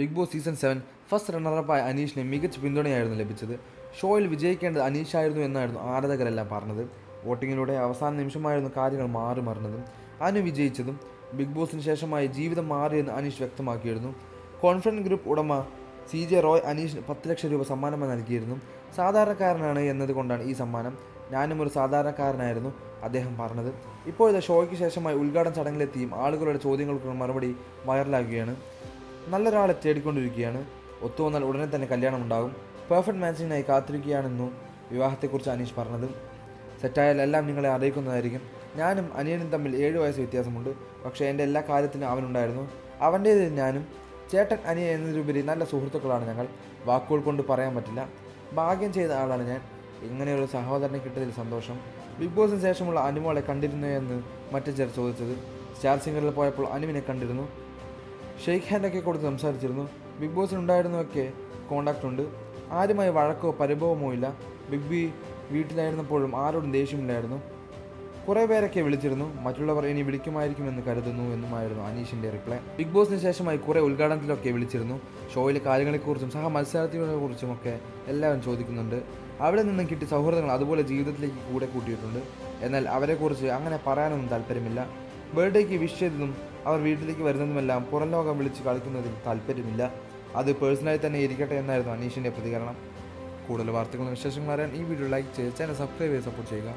Big boss season 7 first റണ്ണറപ്പായ അനീഷിന് മികച്ച പിന്തുണയായിരുന്നു ലഭിച്ചത്. ഷോയിൽ വിജയിക്കേണ്ടത് അനീഷായിരുന്നു എന്നായിരുന്നു ആരാധകരെല്ലാം പറഞ്ഞത്. വോട്ടിങ്ങിലൂടെ അവസാന നിമിഷമായിരുന്നു കാര്യങ്ങൾ മാറി മറിഞ്ഞതും അനു വിജയിച്ചതും. ബിഗ് ബോസിന് ശേഷമായി ജീവിതം മാറിയെന്ന് അനീഷ് വ്യക്തമാക്കിയിരുന്നു. കോൺഫിഡൻറ്റ് ഗ്രൂപ്പ് ഉടമ CJ റോയ് അനീഷിന് 10 ലക്ഷം രൂപ സമ്മാനമായി നൽകിയിരുന്നു. സാധാരണക്കാരനാണ് എന്നതുകൊണ്ടാണ് ഈ സമ്മാനം. ഞാനും ഒരു സാധാരണക്കാരനായിരുന്നു, അദ്ദേഹം പറഞ്ഞത്. ഇപ്പോഴത്തെ ഷോയ്ക്ക് ശേഷമായി ഉദ്ഘാടന ചടങ്ങിലെത്തിയും ആളുകളുടെ ചോദ്യങ്ങൾക്ക് മറുപടി വൈറലാകുകയാണ്. നല്ലൊരാളെ തേടിക്കൊണ്ടിരിക്കുകയാണ്. ഒത്തുവന്നാൽ ഉടനെ തന്നെ കല്യാണമുണ്ടാകും. പെർഫെക്റ്റ് മാച്ചിങ്ങിനായി കാത്തിരിക്കുകയാണെന്നു വിവാഹത്തെക്കുറിച്ച് അനീഷ് പറഞ്ഞത്. സെറ്റായാൽ എല്ലാം നിങ്ങളെ അറിയിക്കുന്നതായിരിക്കും. ഞാനും അനിയനും തമ്മിൽ 7 വയസ്സ് വ്യത്യാസമുണ്ട്. പക്ഷേ എൻ്റെ എല്ലാ കാര്യത്തിനും അവനുണ്ടായിരുന്നു. അവൻ്റേത് ഞാനും. ചേട്ടൻ അനിയൻ എന്നതിലുപരി നല്ല സുഹൃത്തുക്കളാണ് ഞങ്ങൾ. വാക്കുകൾ കൊണ്ട് പറയാൻ പറ്റില്ല. ഭാഗ്യം ചെയ്ത ആളാണ് ഞാൻ. ഇങ്ങനെയൊരു സഹോദരനെ കിട്ടിയതിൽ സന്തോഷം. ബിഗ് ബോസിന് ശേഷമുള്ള അനുമോളെ കണ്ടിരുന്നു എന്ന് മറ്റു ചിലർ ചോദിച്ചത്. സ്റ്റാർ സിംഗറിൽ പോയപ്പോൾ അനുവിനെ കണ്ടിരുന്നു. ഷെയ്ക്ക് ഹാൻഡൊക്കെ കൊടുത്ത് സംസാരിച്ചിരുന്നു. ബിഗ് ബോസിനുണ്ടായിരുന്നൊക്കെ കോണ്ടാക്റ്റ് ഉണ്ട്. ആരുമായി വഴക്കോ പരിഭവമോ ഇല്ല. ബിഗ് ബി വീട്ടിലായിരുന്നപ്പോഴും ആരോടും ദേഷ്യമില്ലായിരുന്നു. കുറേ പേരൊക്കെ വിളിച്ചിരുന്നു. മറ്റുള്ളവർ ഇനി വിളിക്കുമായിരിക്കുമെന്ന് കരുതുന്നു എന്നുമായിരുന്നു അനീഷിൻ്റെ റിപ്ലൈ. ബിഗ് ബോസിന് ശേഷമായി കുറേ ഉദ്ഘാടനത്തിലൊക്കെ വിളിച്ചിരുന്നു. ഷോയിലെ കാര്യങ്ങളെക്കുറിച്ചും സഹ മത്സരാർത്ഥികളെക്കുറിച്ചുമൊക്കെ എല്ലാവരും ചോദിക്കുന്നുണ്ട്. അവിടെ നിന്നും കിട്ടിയ സൗഹൃദങ്ങൾ അതുപോലെ ജീവിതത്തിലേക്ക് കൂടെ കൂട്ടിയിട്ടുണ്ട്. എന്നാൽ അവരെക്കുറിച്ച് അങ്ങനെ പറയാനൊന്നും താല്പര്യമില്ല. ബർത്ത്ഡേക്ക് വിഷ് ചെയ്തതും അവർ വീട്ടിലേക്ക് വരുന്നതുമെല്ലാം പുറം ലോകം വിളിച്ച് കളിക്കുന്നതിൽ താല്പര്യമില്ല. അത് പേഴ്സണലായി തന്നെ ഇരിക്കട്ടെ എന്നായിരുന്നു അനീഷിൻ്റെ പ്രതികരണം. കൂടുതൽ വാർത്തകളും വിശേഷങ്ങളും അറിയാൻ ഈ വീഡിയോ ലൈക്ക് ചെയ്ത് ചാനൽ സബ്സ്ക്രൈബ് ചെയ്ത് സപ്പോർട്ട് ചെയ്യുക.